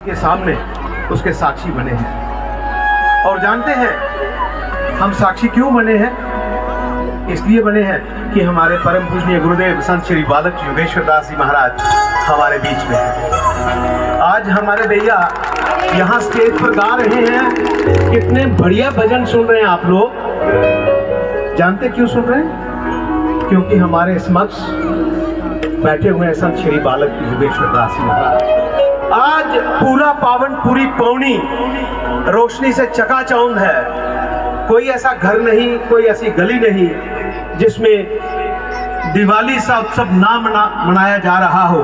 के सामने उसके साक्षी बने हैं। और जानते हैं हम साक्षी क्यों बने हैं? इसलिए बने हैं कि हमारे परम पूजनीय गुरुदेव संत श्री बालक योगेश्वर दास जी महाराज हमारे बीच में हैं। आज हमारे भैया यहाँ स्टेज पर गा रहे हैं। कितने बढ़िया भजन सुन रहे हैं आप लोग। जानते क्यों सुन रहे हैं? क्योंकि हमारे समक्ष बैठे हुए हैं संत श्री बालक योगेश्वर दास जी महाराज। आज पूरा पावन पूरी पौनी रोशनी से चकाचौंध है। कोई ऐसा घर नहीं, कोई ऐसी गली नहीं जिसमें दिवाली सा उत्सव ना मनाया जा रहा हो।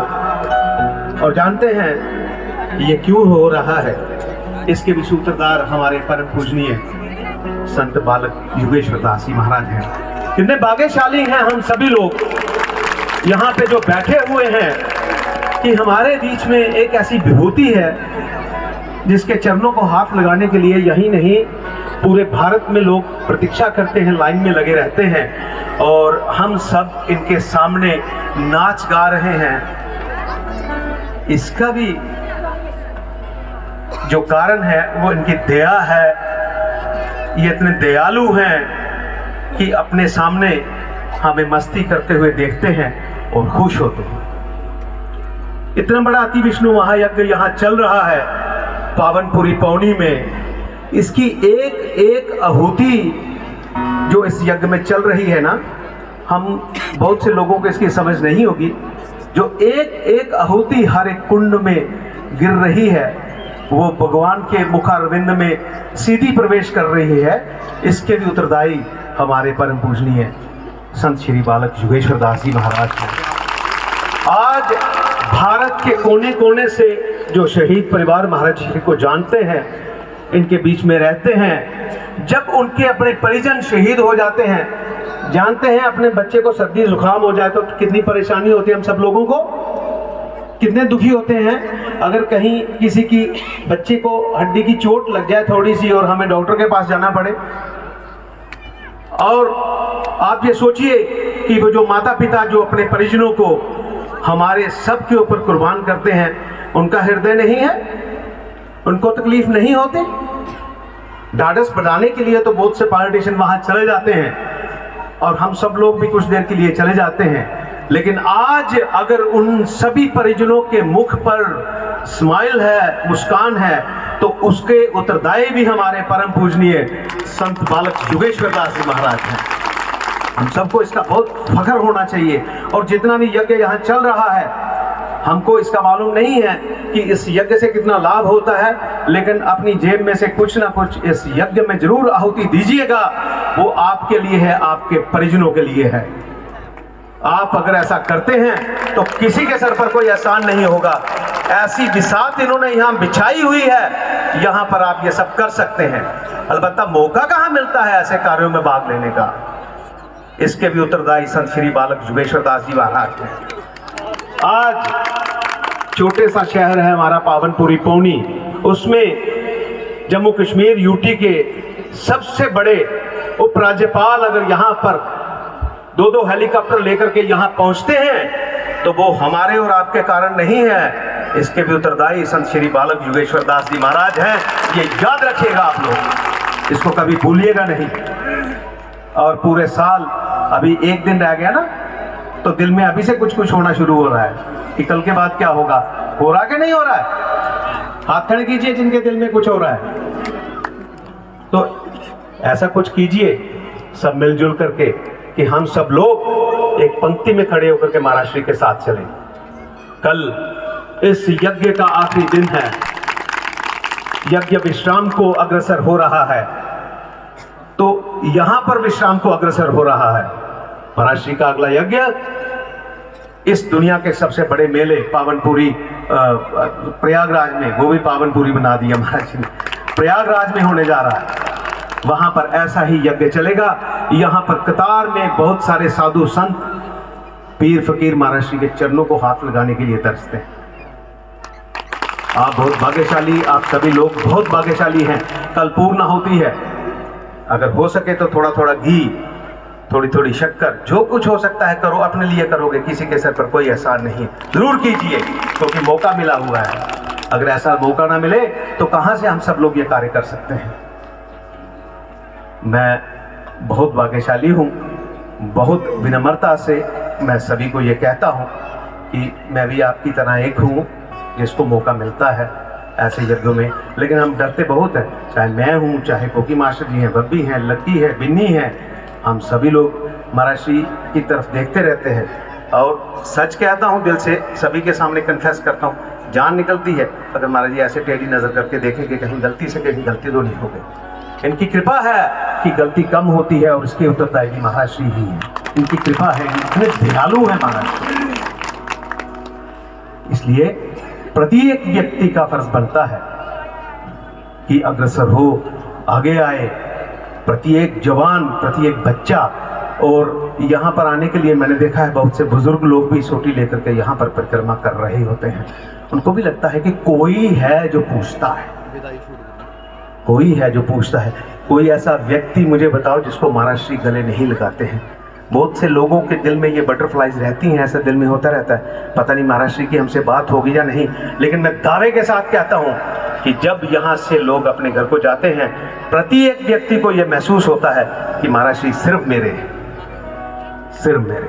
और जानते हैं ये क्यों हो रहा है? इसके भी सूत्रधार हमारे परम पूजनीय संत बालक योगेश्वर दास जी महाराज हैं। कितने भाग्यशाली हैं हम सभी लोग यहाँ पे जो बैठे हुए हैं कि हमारे बीच में एक ऐसी विभूति है जिसके चरणों को हाथ लगाने के लिए यही नहीं पूरे भारत में लोग प्रतीक्षा करते हैं, लाइन में लगे रहते हैं। और हम सब इनके सामने नाच गा रहे हैं। इसका भी जो कारण है वो इनकी दया है। ये इतने दयालु हैं कि अपने सामने हमें मस्ती करते हुए देखते हैं और खुश होते हैं। इतना बड़ा अति विष्णु महायज्ञ यहाँ चल रहा है पावनपुरी पौनी में। इसकी एक एक आहुति जो इस यज्ञ में चल रही है ना, हम बहुत से लोगों को इसकी समझ नहीं होगी। जो एक एक आहुति हर एक कुंड में गिर रही है वो भगवान के मुखारविंद में सीधी प्रवेश कर रही है। इसके भी उत्तरदायी हमारे परम पूजनीय संत श्री बालक योगेश्वर दास जी महाराज हैं। आज भारत के कोने कोने से जो शहीद परिवार महाराज जी को जानते हैं, इनके बीच में रहते हैं, जब उनके अपने परिजन शहीद हो जाते हैं, जानते हैं अपने बच्चे को सर्दी जुकाम हो जाए तो कितनी परेशानी होती है हम सब लोगों को, कितने दुखी होते हैं। अगर कहीं किसी की बच्चे को हड्डी की चोट लग जाए थोड़ी सी और हमें डॉक्टर के पास जाना पड़े, और आप ये सोचिए कि वो जो माता पिता जो अपने परिजनों को हमारे सब के ऊपर कुर्बान करते हैं, उनका हृदय नहीं है, उनको तकलीफ नहीं होती। ढाढ़स बढ़ाने के लिए तो बहुत से पॉलिटिशियन वहां चले जाते हैं और हम सब लोग भी कुछ देर के लिए चले जाते हैं। लेकिन आज अगर उन सभी परिजनों के मुख पर स्माइल है, मुस्कान है, तो उसके उत्तरदायी भी हमारे परम पूजनीय संत बालक योगेश्वर दास जी महाराज हैं। हम सबको इसका बहुत फख्र होना चाहिए। और जितना भी यज्ञ यहाँ चल रहा है, हमको इसका मालूम नहीं है कि इस यज्ञ से कितना लाभ होता है, लेकिन अपनी जेब में से कुछ ना कुछ इस यज्ञ में जरूर आहुति दीजिएगा। वो आपके लिए है, आपके परिजनों के लिए है। आप अगर ऐसा करते हैं तो किसी के सर पर कोई एहसान नहीं होगा। ऐसी बिसात इन्होंने यहाँ बिछाई हुई है, यहाँ पर आप ये सब कर सकते हैं। अलबत्ता मौका कहाँ मिलता है ऐसे कार्यों में भाग लेने का। इसके भी उत्तरदायी संत श्री बालक योगेश्वर दास जी महाराज हैं। आज छोटे सा शहर है हमारा पावनपुरी पौनी, उसमें जम्मू कश्मीर यूटी के सबसे बड़े उपराज्यपाल अगर यहाँ पर दो हेलीकॉप्टर लेकर के यहाँ पहुँचते हैं तो वो हमारे और आपके कारण नहीं है। इसके भी उत्तरदायी संत श्री बालक योगेश्वर दास जी महाराज हैं। ये याद रखिएगा आप लोग, इसको कभी भूलिएगा नहीं। और पूरे साल अभी एक दिन रह गया ना, तो दिल में अभी से कुछ कुछ होना शुरू हो रहा है कि कल के बाद क्या होगा। हो रहा कि नहीं हो रहा है? हाथ खड़े कीजिए जिनके दिल में कुछ हो रहा है। तो ऐसा कुछ कीजिए सब मिलजुल करके कि हम सब लोग एक पंक्ति में खड़े होकर के महाराज श्री के साथ चलें। कल इस यज्ञ का आखिरी दिन है, यज्ञ विश्राम को अग्रसर हो रहा है, तो यहां पर विश्राम को अग्रसर हो रहा है। महाराज श्री का अगला यज्ञ इस दुनिया के सबसे बड़े मेले पावनपुरी प्रयागराज में, वो भी पावनपुरी बना दिया महाराज जी ने, प्रयागराज में होने जा रहा है। वहां पर ऐसा ही यज्ञ चलेगा। यहां पर कतार में बहुत सारे साधु संत पीर फकीर महाराज श्री के चरणों को हाथ लगाने के लिए तरसते हैं। आप बहुत भाग्यशाली, आप सभी लोग बहुत भाग्यशाली हैं। कल पूर्ण आहुति है, अगर हो सके तो थोड़ा थोड़ा घी, थोड़ी थोड़ी शक्कर, जो कुछ हो सकता है करो। अपने लिए करोगे, किसी के सर पर कोई एहसान नहीं, जरूर कीजिए क्योंकि मौका मिला हुआ है। अगर ऐसा मौका ना मिले तो कहां से हम सब लोग ये कार्य कर सकते हैं। मैं बहुत भाग्यशाली हूं, बहुत विनम्रता से मैं सभी को ये कहता हूं कि मैं भी आपकी तरह एक हूं जिसको मौका मिलता है ऐसे यज्ञों में। लेकिन हम डरते बहुत हैं, चाहे मैं हूं, चाहे कोकी मास्टर जी हैं, बब्बी हैं, लक्की है, बिन्नी है, हम सभी लोग महाराज श्री की तरफ देखते रहते हैं। और सच कहता हूं, दिल से सभी के सामने कन्फेस करता हूं, जान निकलती है अगर महाराज जी ऐसे टेढ़ी नजर करके देखेंगे कहीं गलती से कहीं गलती तो नहीं हो गई। इनकी कृपा है कि गलती कम होती है और इसके उत्तरदायी महाराज श्री ही है। इनकी कृपा है, इतने दयालु है महाराज श्री। इसलिए प्रत्येक व्यक्ति का फर्ज बनता है कि अग्रसर हो, आगे आए, प्रत्येक जवान, प्रत्येक बच्चा। और यहाँ पर आने के लिए मैंने देखा है बहुत से बुजुर्ग लोग भी सोटी लेकर के यहाँ पर परिक्रमा कर रहे होते हैं। उनको भी लगता है कि कोई है जो पूछता है, कोई है जो पूछता है। कोई ऐसा व्यक्ति मुझे बताओ जिसको महाराज श्री गले नहीं लगाते हैं। बहुत से लोगों के दिल में ये बटरफ्लाइज रहती हैं, ऐसा दिल में होता रहता है, पता नहीं महाराज श्री की हमसे बात होगी या नहीं। लेकिन मैं दावे के साथ कहता हूं कि जब यहाँ से लोग अपने घर को जाते हैं, प्रत्येक व्यक्ति को यह महसूस होता है कि महाराज श्री सिर्फ मेरे, सिर्फ मेरे।